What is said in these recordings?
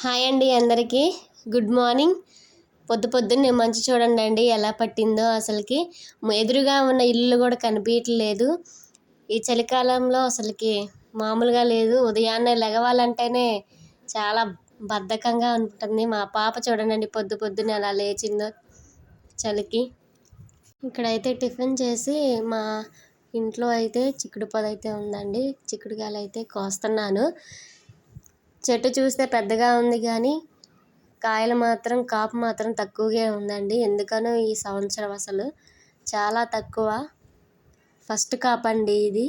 Hi అండి అందరికీ good morning. పొద్దున్నే మంచు చూడండి ఎలా పట్టిందో. అసలుకి ఎదురుగా ఉన్న ఇల్లు కూడా కనిపించట్లేదు. ఈ చలికాలంలో అసలుకి మామూలుగా లేదు. ఉదయాన్నే లెగవాలంటేనే చాలా బద్ధకంగా ఉంటుంది. మా పాప చూడండి పొద్దున్నే అలా లేచిందో చలికి. ఇక్కడైతే టిఫిన్ చేసి మా ఇంట్లో అయితే చిక్కుడు పొద అయితే ఉందండి. చిక్కుడుకాయలు అయితే కోస్తున్నాను. చెట్టు చూస్తే పెద్దగా ఉంది కానీ కాపు మాత్రం తక్కువగా ఉందండి. ఎందుకనో ఈ సంవత్సరం అసలు చాలా తక్కువ. ఫస్ట్ కాపండి ఇది.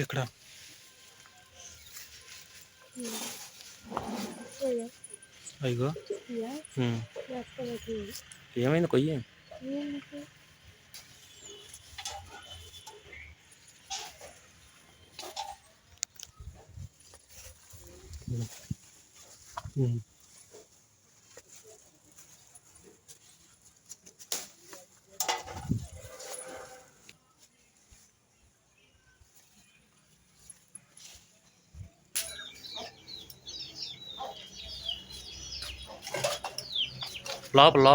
ఎక్కడ అయ్యో ఏమైంది కొయ్యి లోపల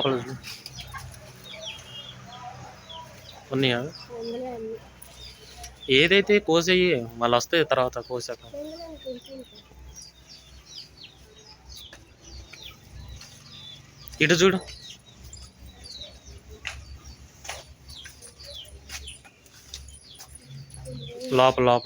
ఉన్నాయా? ఏదైతే కోసేయి మళ్ళీ వస్తాయి తర్వాత కోసాక. ఇటు చూడు. లోపల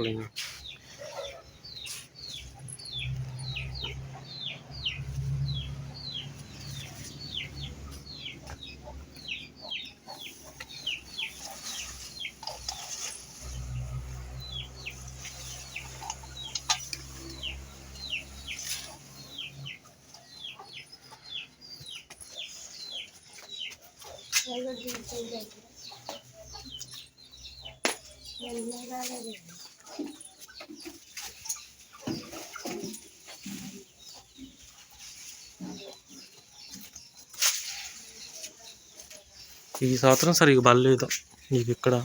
ఈ సంవత్సరం సరిగ్గా బలేదు నీకు. ఇక్కడ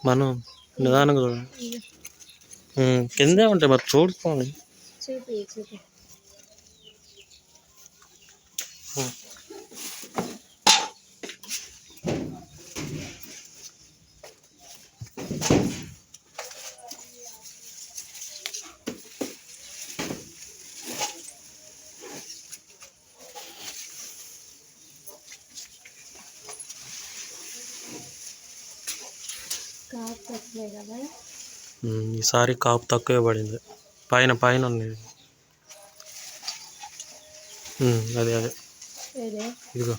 మనం నిదానంగా కిందే ఉంటాయి మరి చూడుకోండి. ఈసారి కాపు తక్కువే పడింది. పైన ఉంది. అదే ఇదిగో.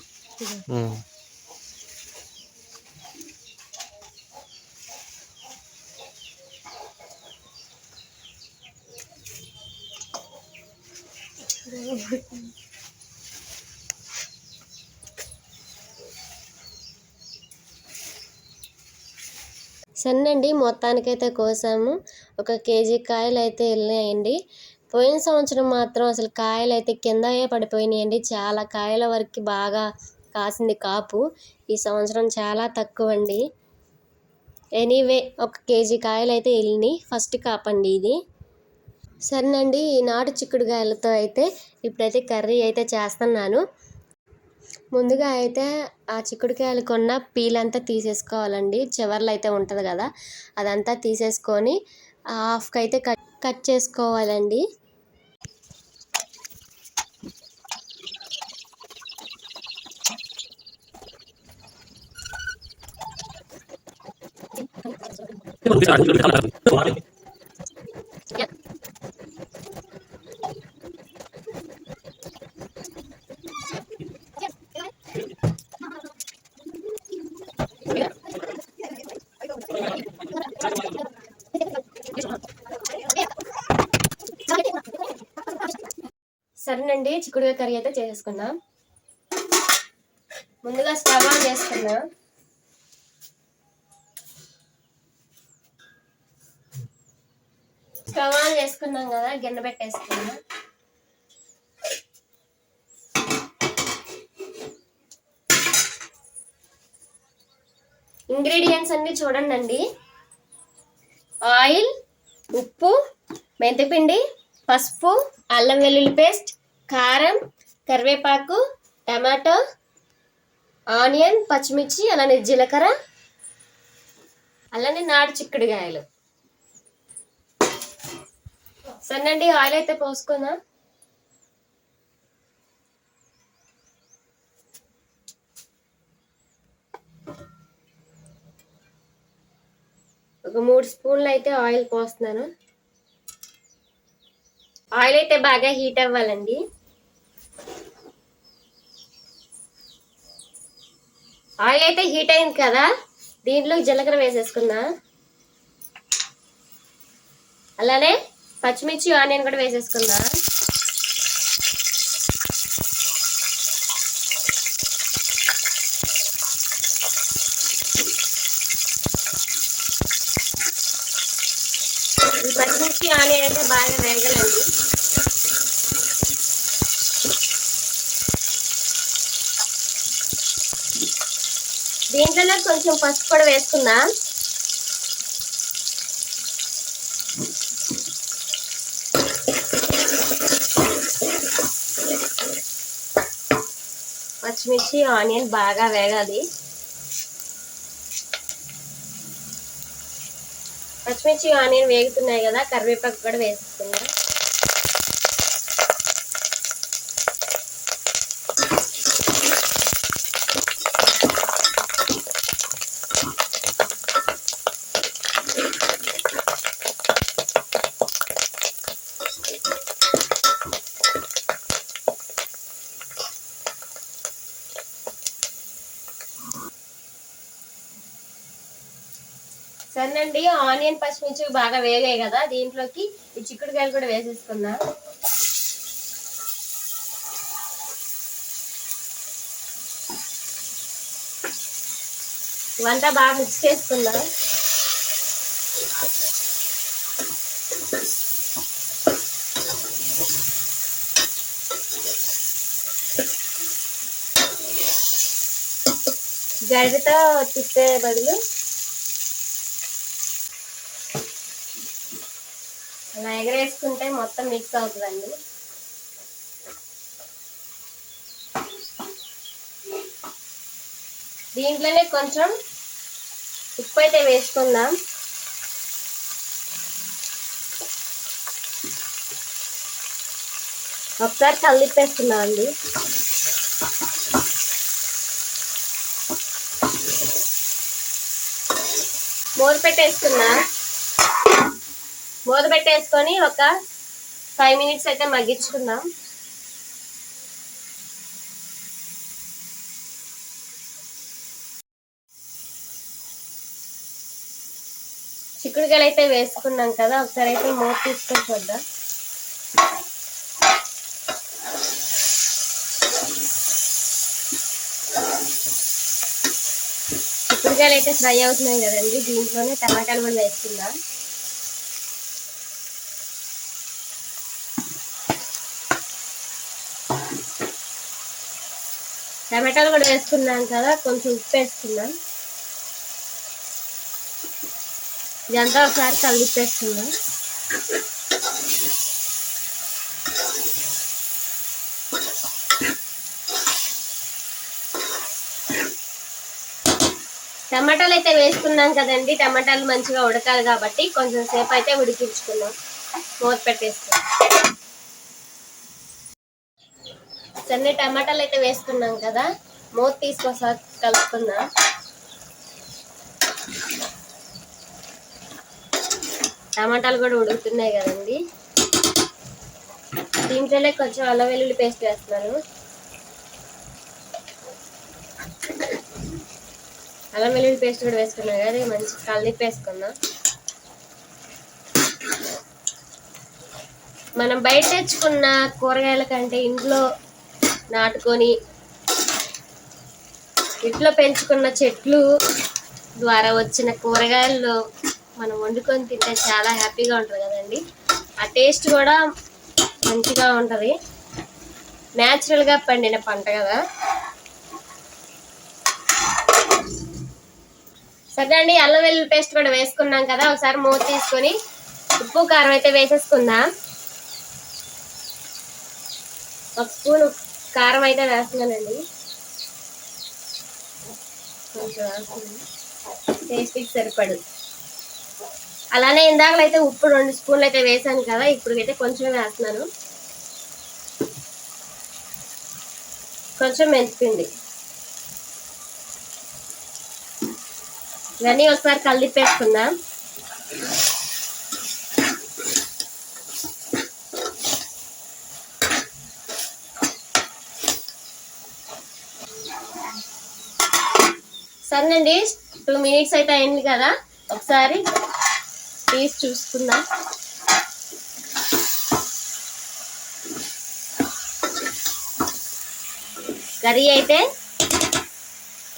సన్నండి మొత్తానికైతే కోసాము. 1 కేజీ కాయలు అయితే వెళ్ళినాయండి. పోయిన సంవత్సరం మాత్రం అసలు కాయలు అయితే కిందయే పడిపోయినాయండి. చాలా కాయల వరకు బాగా కాసింది కాపు. ఈ సంవత్సరం చాలా తక్కువ అండి. ఎనీవే 1 కేజీ కాయలు అయితే వెళ్ళినాయి. ఫస్ట్ కాపండి ఇది. సరేనండి, ఈ నాటు చిక్కుడుకాయలతో అయితే ఇప్పుడైతే కర్రీ అయితే చేస్తున్నాను. ముందుగా అయితే ఆ చిక్కుడుకాయలు కొన్న పీలంతా తీసేసుకోవాలండి. చివర్లో అయితే ఉంటుంది కదా, అదంతా తీసేసుకొని హాఫ్కి అయితే కట్ చేసుకోవాలండి. సరేనండి, చిక్కుడుకాయ కర్రీ అయితే చేసుకుందాం. ముందుగా స్టవ్ ఆన్ చేసుకుందాం. స్టవ్ ఆన్ చేసుకున్నాం కదా, గిన్నె పెట్టేసుకుందాం. ఇంగ్రీడియంట్స్ అన్ని చూడండి. ఆయిల్, ఉప్పు, మెంతిపిండి, పసుపు, అల్లం వెల్లుల్లి పేస్ట్, కారం, కరివేపాకు, టమాటో, ఆనియన్, పచ్చిమిర్చి, అలానే జీలకర్ర, అలానే నాటు చిక్కుడుకాయలు. సరేనండి, ఆయిల్ అయితే పోసుకుందాం. ఒక 3 స్పూన్లు అయితే ఆయిల్ పోస్తున్నాను. ఆయిల్ అయితే బాగా హీట్ అవ్వాలండి. ఆయిల్ అయితే హీట్ అయింది కదా, దీంట్లో జీలకర్ర వేసేసుకుందాం. అలానే పచ్చిమిర్చి, ఆనియన్ కూడా వేసేసుకుందాం. ఈ పచ్చిమిర్చి, ఆనియన్ అయితే బాగా వేగాలండి. దీంట్లోనే కొంచెం పసుపు కూడా వేసుకుందాం. పచ్చిమిర్చి, ఆనియన్ బాగా వేగాలి. పచ్చిమిర్చి, ఆనియన్ వేగుతున్నాయి కదా, కరివేపాకు కూడా వేసుకుందాం. సరేనండి, ఆనియన్, పచ్చిమిర్చి బాగా వేగాయి కదా, దీంట్లోకి ఈ చిక్కుడుకాయలు కూడా వేసేసుకుందాం. ఇవంతా బాగా మిక్స్ చేసుకుందాం. గరిటతో తిప్పే బదులు అలా ఎగరేసుకుంటే మొత్తం మిక్స్ అవుతుందండి. దీంట్లోనే కొంచెం ఉప్పు అయితే వేసుకుందాం. ఒకసారి కలిపేస్తున్నాం అండి. మూత పెట్టేసుకొని ఒక 5 మినిట్స్ అయితే మగ్గించుకుందాం. చిక్కుడుకాయలు అయితే వేసుకున్నాం కదా, ఒకసారి అయితే మూత తీసుకొని చూద్దాం. చిక్కుడుకాయలు అయితే ఫ్రై అవుతున్నాయి కదండి, దీంట్లోనే టమాటాలు కూడా వేసుకుందాం. టమాటాలు కూడా వేసుకున్నాం కదా, కొంచెం ఉప్పు వేసుకుందాం. ఇదంతా ఒకసారి కలిపేసుకుందాం. టమాటాలు అయితే వేసుకున్నాం కదండి, టమాటాలు మంచిగా ఉడకాలి కాబట్టి కొంచెం సేపు అయితే ఉడికించుకుందాం. మూత పెట్టేసుకుందాం. సరే, టమాటాలు అయితే వేసుకున్నాం కదా, మూత తీసుకొసారి కలుపుకుందాం. టమాటాలు కూడా ఉడుకుతున్నాయి కదండి, దీంట్లోనే కొంచెం అల్లం వెల్లుల్లి పేస్ట్ వేస్తున్నాను. అల్లం వెల్లుల్లి పేస్ట్ కూడా వేసుకున్నాం కదా, మంచి కలిపేసుకుందాం. మనం బయట తెచ్చుకున్న కూరగాయల కంటే ఇంట్లో నాటుకొని ఇంట్లో పెంచుకున్న చెట్లు ద్వారా వచ్చిన కూరగాయల్లో మనం వండుకొని తింటే చాలా హ్యాపీగా ఉంటుంది కదండి. ఆ టేస్ట్ కూడా మంచిగా ఉంటుంది. న్యాచురల్గా పండిన పంట కదా. సరే అండి, అల్లం వెల్లుల్లి పేస్ట్ కూడా వేసుకున్నాం కదా, ఒకసారి మూత తీసుకొని ఉప్పు కారం అయితే వేసేసుకుందాం. 1 స్పూన్ కారం అయితే వేస్తున్నానండి, కొంచెం వేస్తున్నాను టేస్ట్కి సరిపడు. అలానే ఇందాకలో అయితే ఉప్పు 2 స్పూన్లు అయితే వేసాను కదా, ఇప్పుడు అయితే కొంచెం వేస్తున్నాను. కొంచెం మెంతిపిండి, ఇవన్నీ ఒకసారి కలిపేసుకుందాం. సరేనండి, 2 మినిట్స్ అయితే అయింది కదా, ఒకసారి తీసి చూసుకుందాం. కర్రీ అయితే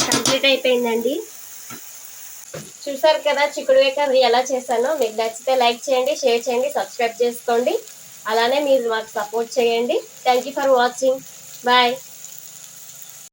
కంప్లీట్ అయిపోయిందండి. చూసారు కదా చిక్కుడుకాయ కర్రీ ఎలా చేశానో. మీకు నచ్చితే లైక్ చేయండి, షేర్ చేయండి, సబ్స్క్రైబ్ చేసుకోండి. అలానే మీరు మాకు సపోర్ట్ చేయండి. Thank you for watching. Bye.